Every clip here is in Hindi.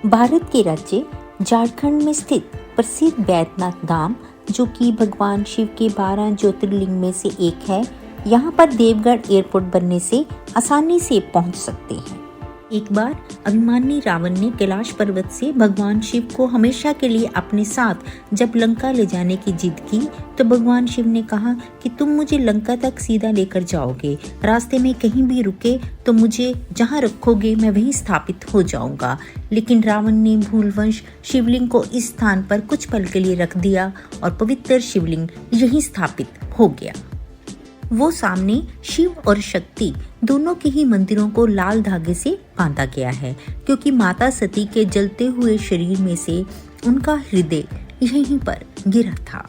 भारत के राज्य झारखंड में स्थित प्रसिद्ध बैद्यनाथ धाम, जो कि भगवान शिव के 12 ज्योतिर्लिंग में से एक है, यहाँ पर देवगढ़ एयरपोर्ट बनने से आसानी से पहुँच सकते हैं। एक बार अभिमानी रावण ने कैलाश पर्वत से भगवान शिव को हमेशा के लिए अपने साथ जब लंका ले जाने की जिद की, तो भगवान शिव ने कहा कि तुम मुझे लंका तक सीधा लेकर जाओगे, रास्ते में कहीं भी रुके तो मुझे जहाँ रखोगे मैं वहीं स्थापित हो जाऊंगा। लेकिन रावण ने भूलवश शिवलिंग को इस स्थान पर कुछ पल के लिए रख दिया और पवित्र शिवलिंग यहीं स्थापित हो गया। वो सामने शिव और शक्ति दोनों के ही मंदिरों को लाल धागे से बांधा गया है, क्योंकि माता सती के जलते हुए शरीर में से उनका हृदय यहीं पर गिरा था।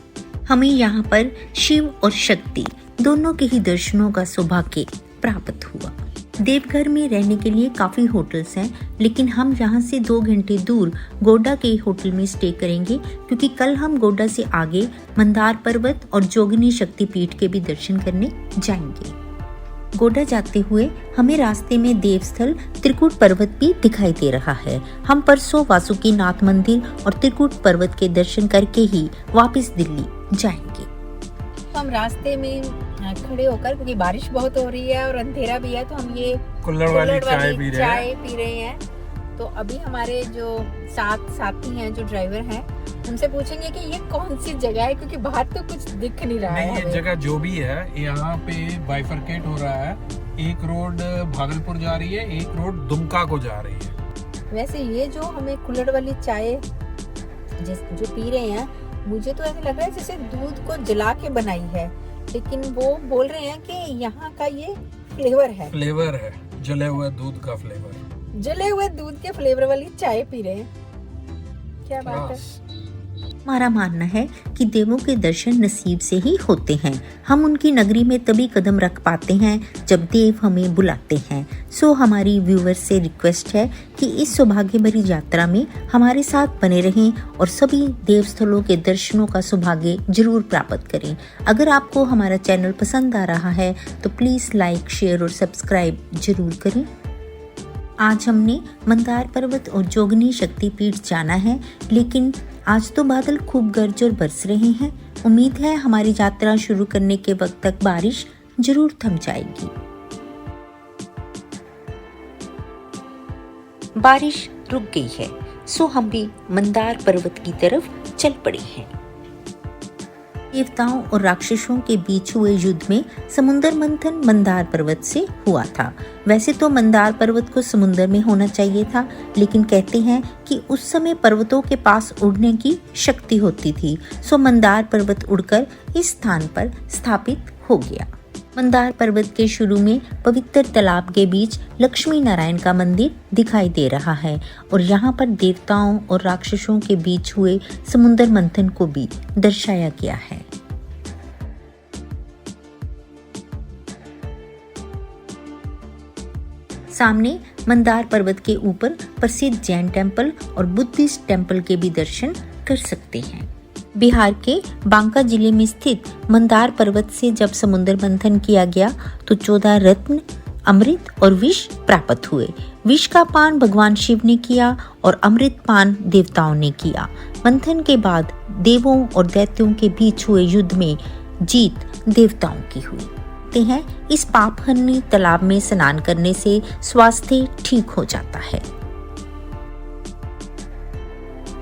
हमें यहाँ पर शिव और शक्ति दोनों के ही दर्शनों का सौभाग्य प्राप्त हुआ। देवघर में रहने के लिए काफी होटल्स हैं, लेकिन हम यहाँ से 2 घंटे दूर गोड्डा के होटल में स्टे करेंगे, क्योंकि कल हम गोड्डा से आगे मंदार पर्वत और जोगिनी शक्तिपीठ के भी दर्शन करने जाएंगे। गोड्डा जाते हुए हमें रास्ते में देवस्थल त्रिकुट पर्वत भी दिखाई दे रहा है। हम परसों वासुकीनाथ मंदिर और त्रिकुट पर्वत के दर्शन करके ही वापस दिल्ली जाएंगे। तो हम रास्ते में खड़े होकर, क्योंकि बारिश बहुत हो रही है और अंधेरा भी है, तो हम ये कुल्हड़ वाली चाय पी रहे हैं। तो अभी हमारे जो साथी हैं, जो ड्राइवर हैं, उनसे पूछेंगे कि ये कौन सी जगह है, क्योंकि बाहर तो कुछ दिख नहीं रहा है। ये जगह जो भी है, यहाँ पे बाइफरकेट हो रहा है। एक रोड भागलपुर जा रही है, एक रोड दुमका को जा रही है। वैसे ये जो हमें कुल्हड़ वाली चाय जो पी रहे हैं, मुझे तो ऐसा लग रहा है जैसे दूध को जला के बनाई है, लेकिन वो बोल रहे हैं कि यहाँ का ये फ्लेवर है, जले हुए दूध का फ्लेवर, जले हुए दूध के फ्लेवर वाली चाय पी रहे हैं। क्या बात है। हमारा मानना है कि देवों के दर्शन नसीब से ही होते हैं। हम उनकी नगरी में तभी कदम रख पाते हैं जब देव हमें बुलाते हैं। सो हमारी व्यूअर्स से रिक्वेस्ट है कि इस सौभाग्य भरी यात्रा में हमारे साथ बने रहें और सभी देव स्थलों के दर्शनों का सौभाग्य जरूर प्राप्त करें। अगर आपको हमारा चैनल पसंद आ रहा है तो प्लीज लाइक, शेयर और सब्सक्राइब जरूर करें। आज हमने मंदार पर्वत और जोगिनी शक्तिपीठ जाना है, लेकिन आज तो बादल खूब गरज और बरस रहे हैं। उम्मीद है हमारी यात्रा शुरू करने के वक्त तक बारिश जरूर थम जाएगी। बारिश रुक गई है, सो हम भी मंदार पर्वत की तरफ चल पड़े हैं। देवताओं और राक्षसों के बीच हुए युद्ध में समुद्र मंथन मंदार पर्वत से हुआ था। वैसे तो मंदार पर्वत को समुद्र में होना चाहिए था, लेकिन कहते हैं कि उस समय पर्वतों के पास उड़ने की शक्ति होती थी, सो मंदार पर्वत उड़कर इस स्थान पर स्थापित हो गया। मंदार पर्वत के शुरू में पवित्र तालाब के बीच लक्ष्मी नारायण का मंदिर दिखाई दे रहा है और यहाँ पर देवताओं और राक्षसों के बीच हुए समुद्र मंथन को भी दर्शाया गया है। सामने मंदार पर्वत के ऊपर प्रसिद्ध जैन टेम्पल और बुद्धिस्ट टेम्पल के भी दर्शन कर सकते हैं। बिहार के बांका जिले में स्थित मंदार पर्वत से जब समुद्र मंथन किया गया तो 14 रत्न, अमृत और विष प्राप्त हुए। विष का पान भगवान शिव ने किया और अमृत पान देवताओं ने किया। मंथन के बाद देवों और दैत्यों के बीच हुए युद्ध में जीत देवताओं की हुई। कहते हैं इस पापहरणी तालाब में स्नान करने से स्वास्थ्य ठीक हो जाता है।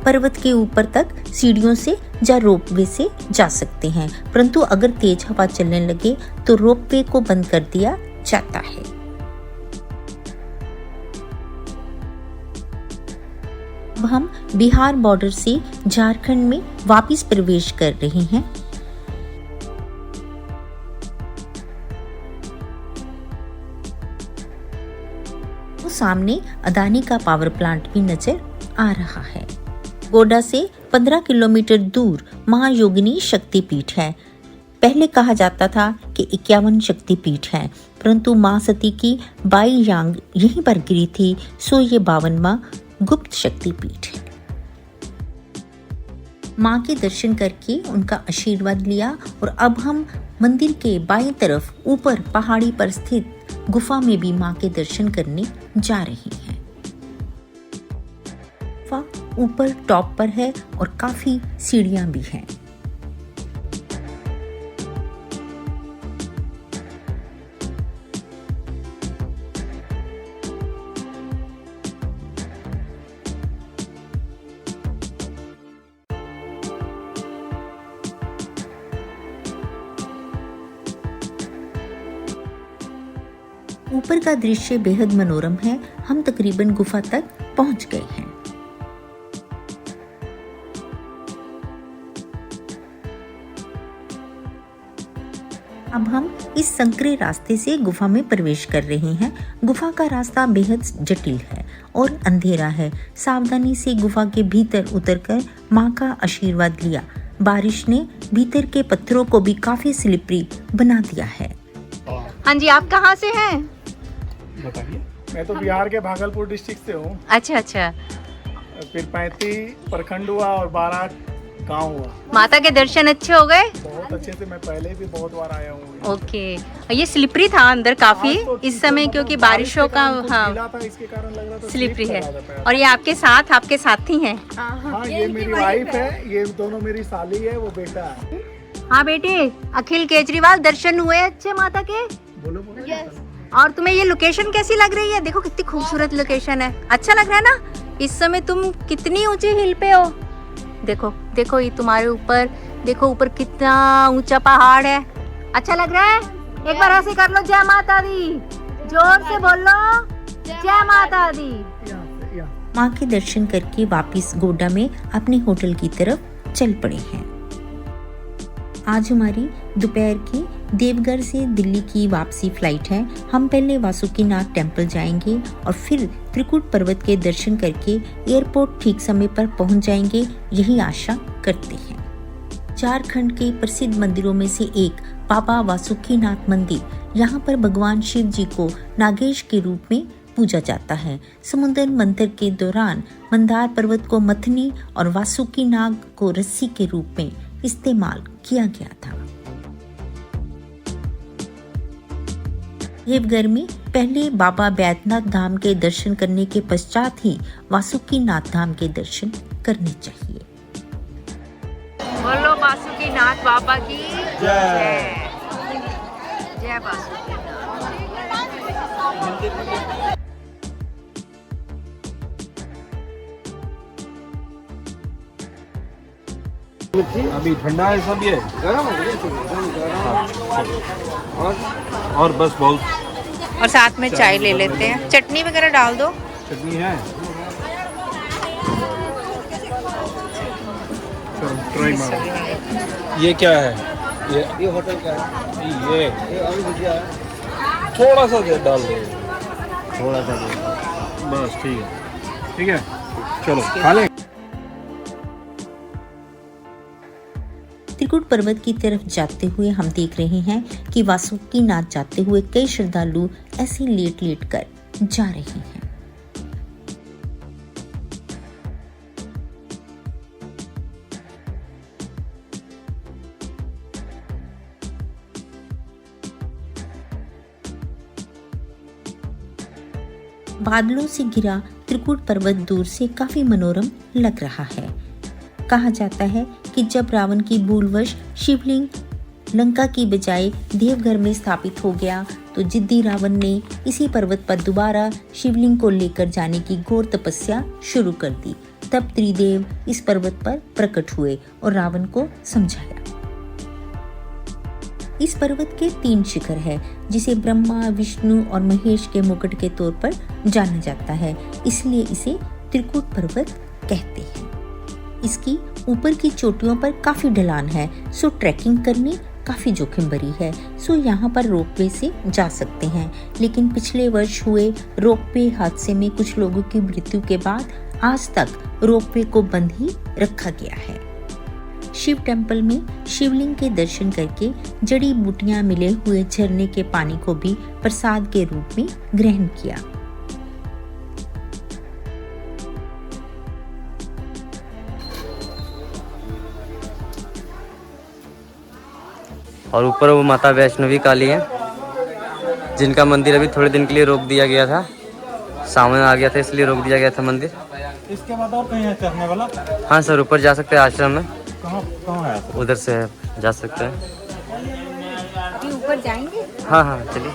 पर्वत के ऊपर तक सीढ़ियों से या रोपवे से जा सकते हैं, परंतु अगर तेज हवा चलने लगे तो रोपवे को बंद कर दिया जाता है। अब हम बिहार बॉर्डर से झारखंड में वापस प्रवेश कर रहे हैं। तो सामने अदानी का पावर प्लांट भी नजर आ रहा है। गोड्डा से 15 किलोमीटर दूर महायोगिनी शक्तिपीठ है। पहले कहा जाता था कि 51 शक्तिपीठ हैं, परंतु मां सती की 22 यांग यहीं पर गिरी थी, सो ये 52वां गुप्त शक्तिपीठ है। मां के दर्शन करके उनका आशीर्वाद लिया और अब हम मंदिर के बाईं तरफ ऊपर पहाड़ी पर स्थित गुफा में भी मां के दर्शन करने जा रहे हैं। ऊपर टॉप पर है और काफी सीढ़ियां भी हैं। ऊपर का दृश्य बेहद मनोरम है। हम तकरीबन गुफा तक पहुंच गए हैं। अब हम इस संकरे रास्ते से गुफा में प्रवेश कर रहे हैं। गुफा का रास्ता बेहद जटिल है और अंधेरा है। सावधानी से गुफा के भीतर उतरकर माँ का आशीर्वाद लिया। बारिश ने भीतर के पत्थरों को भी काफी स्लिपरी बना दिया है। हाँ जी, आप कहाँ से हैं? बताइए। मैं तो बिहार के भागलपुर डिस्ट्रिक्ट से हूँ। अच्छा अच्छा। फिर 35 प्रखंड हुआ और 12 गांव हुआ। माता के दर्शन अच्छे हो गए? बहुत अच्छे से, मैं पहले भी बहुत बार आया हूँ। ओके। ये स्लिपरी था अंदर काफी इस समय, क्योंकि बारिशों का हाँ था, इसके कारण लग रहा था स्लिपरी है। और ये आपके साथी हैं? हाँ, ये मेरी वाइफ है, ये दोनों मेरी साली है, वो बेटा है। हाँ बेटे, अखिल केजरीवाल, दर्शन हुए अच्छे माता के? बोलो बोलो। और तुम्हें ये लोकेशन कैसी लग रही है? देखो कितनी खूबसूरत लोकेशन है। अच्छा लग रहा है ना? इस समय तुम कितनी ऊंची हिल पे हो। देखो देखो, ये तुम्हारे ऊपर देखो, ऊपर कितना ऊंचा पहाड़ है। अच्छा लग रहा है? एक बार ऐसे कर लो, जय माता दी, जोर से बोल लो, जय माता दी। माँ के दर्शन करके वापिस गोड्डा में अपने होटल की तरफ चल पड़े हैं। आज हमारी दोपहर की देवघर से दिल्ली की वापसी फ्लाइट है। हम पहले वासुकीनाथ टेम्पल जाएंगे और फिर त्रिकुट पर्वत के दर्शन करके एयरपोर्ट ठीक समय पर पहुंच जाएंगे, यही आशा करते हैं। झारखंड के प्रसिद्ध मंदिरों में से एक बाबा वासुकीनाथ मंदिर, यहाँ पर भगवान शिव जी को नागेश के रूप में पूजा जाता है। समुद्र मंथन के दौरान मंदार पर्वत को मथनी और वासुकी नाग को रस्सी के रूप में इस्तेमाल किया गया था। देवघर में पहले बाबा बैद्यनाथ धाम के दर्शन करने के पश्चात ही वासुकीनाथ धाम के दर्शन करने चाहिए। बोलो वासुकीनाथ बाबा की जय। जय वासुकीनाथ। अभी ठंडा है सब, ये गरम और बस बहुत। और साथ में चाय ले लेते हैं, चटनी वगैरह डाल दो। चटनी है, ट्राई मारो। ये क्या है? ये होटल का है। ये आलू भुजिया है, थोड़ा सा डाल दो, थोड़ा सा बस। ठीक है, चलो खा लें। त्रिकुट पर्वत की तरफ जाते हुए हम देख रहे हैं कि वासुकीनाथ जाते हुए कई श्रद्धालु ऐसे लेट लेट कर जा रहे हैं। बादलों से घिरा त्रिकुट पर्वत दूर से काफी मनोरम लग रहा है। कहा जाता है कि जब रावण की भूलवश शिवलिंग लंका की बजाय देवघर में स्थापित हो गया तो जिद्दी रावण ने इसी पर्वत पर दोबारा शिवलिंग को लेकर जाने की घोर तपस्या शुरू कर दी। तब त्रिदेव इस पर्वत पर प्रकट हुए और रावण को समझाया। इस पर्वत के 3 शिखर है, जिसे ब्रह्मा, विष्णु और महेश के मुकुट के तौर पर जाना जाता है, इसलिए इसे त्रिकुट पर्वत कहते हैं। इसकी ऊपर की चोटियों पर काफी ढलान है, सो ट्रैकिंग करनी काफी जोखिम भरी है। सो यहाँ पर रोपवे से जा सकते हैं, लेकिन पिछले वर्ष हुए रोपवे हादसे में कुछ लोगों की मृत्यु के बाद आज तक रोपवे को बंद ही रखा गया है। शिव टेम्पल में शिवलिंग के दर्शन करके जड़ी बूटियां मिले हुए झरने के पानी को भी प्रसाद के रूप में ग्रहण किया। और ऊपर वो माता वैष्णवी काली है, जिनका मंदिर अभी थोड़े दिन के लिए रोक दिया गया था। सामने आ गया था इसलिए रोक दिया गया था मंदिर। इसके बाद और कहीं है चढ़ने वाला? हाँ सर, ऊपर जा सकते हैं आश्रम में, कहाँ कहाँ है? उधर से जा सकते हैं। अभी ऊपर जाएंगे। हाँ हाँ चलिए।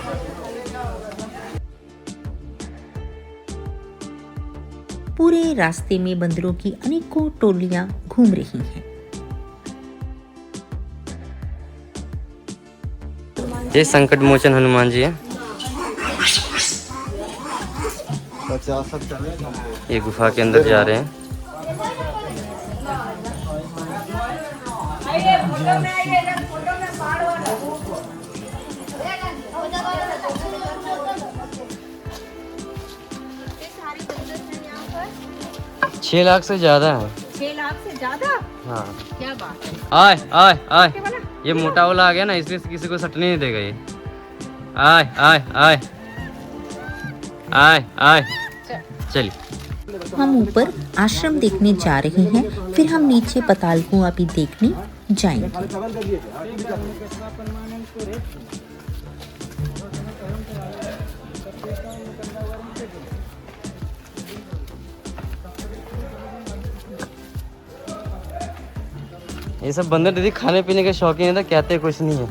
पूरे रास्ते में बंदरों की अनेकों टोलियां घूम रही हैं। ये संकट मोचन हनुमान जी है। ये गुफा के अंदर जा रहे हैं। छह लाख से ज्यादा है। 6 लाख से ज्यादा? हाँ। क्या बात है। आय आय आय, ये मोटा वाला आ गया ना, इसलिए किसी को सटने नहीं देगा ये। आय आय आय आय आय, चलिए। हम ऊपर आश्रम देखने जा रहे हैं, फिर हम नीचे पताल कुआं भी देखने जाएंगे। ये सब बंदर दीदी खाने पीने के शौकीन है, तो कहते कुछ नहीं है।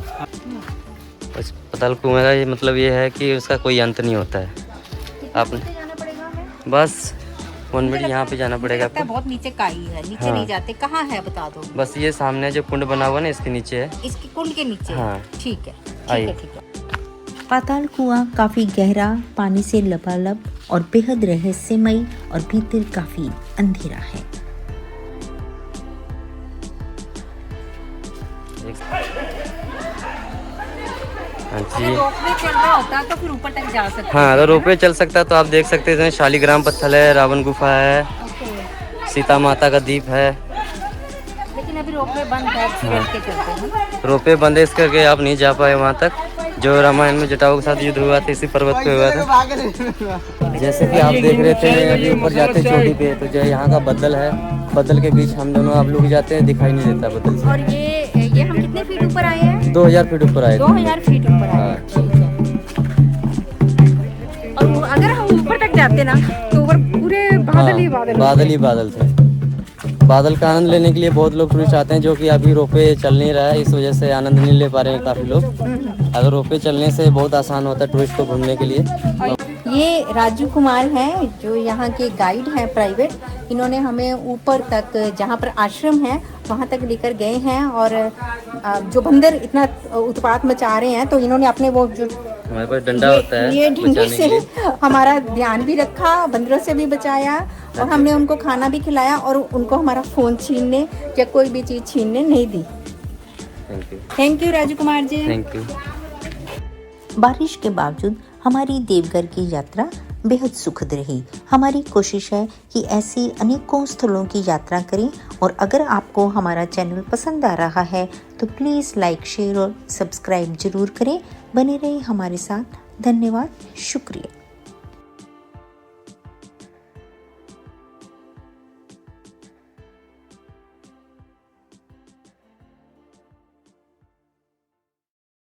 बस पताल कुआं का ये मतलब ये है कि उसका कोई अंत नहीं होता है। आपने जाना पड़ेगा हमें? बस 1 मिनट यहाँ पे जाना पड़ेगा लगता है आपको। बहुत नीचे काई है, नीचे हाँ। नहीं जाते। कहाँ है बता दो। बस ये सामने जो कुंड बना हुआ है ना, इसके नीचे है। इसके कुंड के नीचे। हाँ। ठीक है आइए। ठीक है। पाताल कुआं काफी गहरा, पानी से लबालब और बेहद रहस्यमयी और भीतर काफी अंधेरा है। हाँ अगर जी। रोपवे चल रहा होता तो फिर ऊपर तक जा सकते। हाँ, अगर रोपवे चल सकता है तो आप देख सकते हैं। शालिग्राम पत्थर है, रावण गुफा है, ओके। सीता माता का दीप है। लेकिन अभी रोपवे बंद है, एक्सीडेंट के चलते हैं ना। रोपवे बंद है, इस करके आप नहीं जा पाए वहाँ तक। जो रामायण में जटाओं के साथ युद्ध हुआ था इसी पर्वत पे हुआ था। जैसे कि आप देख रहे थे अभी ऊपर जाते चोटी पे, तो जो यहाँ का बदल है, बदल के बीच हम दोनों आप लोग जाते हैं, दिखाई नहीं देता बदल से। और ये हम कितने फीट ऊपर आए हैं? 2000 फीट ऊपर आए थे। 2000 फीट ऊपर आए हैं। ठीक है। और अगर हम ऊपर तक जाते ना तो ऊपर पूरे बादल ही बादल। बादल ही बादल थे। बादल का आनंद लेने के लिए बहुत लोग टूरिस्ट आते हैं, जो कि अभी रोपवे चल नहीं रहा है, इस वजह से आनंद नहीं ले पा रहे हैं काफ़ी लोग। अगर रोपवे चलने से बहुत आसान होता है टूरिस्ट को घूमने के लिए। ये राजू कुमार हैं जो यहाँ के गाइड हैं प्राइवेट। इन्होंने हमें ऊपर तक जहाँ पर आश्रम है वहाँ तक लेकर गए हैं। और जो बंदर इतना उत्पात मचा रहे हैं तो इन्होंने अपने वो जो हमारे पास डंडा होता है ये डंडे बचाने से के लिए। हमारा ध्यान भी रखा, बंदरों से भी बचाया और हमने उनको खाना भी खिलाया और उनको हमारा फ़ोन छीनने या कोई भी चीज़ छीनने नहीं दी। Thank you Raju Kumar ji. Thank you. बारिश के बावजूद हमारी देवघर की यात्रा बेहद सुखद रही। हमारी कोशिश है कि ऐसी अनेकों स्थलों की यात्रा करें। और अगर आपको हमारा चैनल पसंद आ रहा है तो प्लीज़ लाइक, शेयर और सब्सक्राइब जरूर करें। बने रहे हमारे साथ। धन्यवाद, शुक्रिया।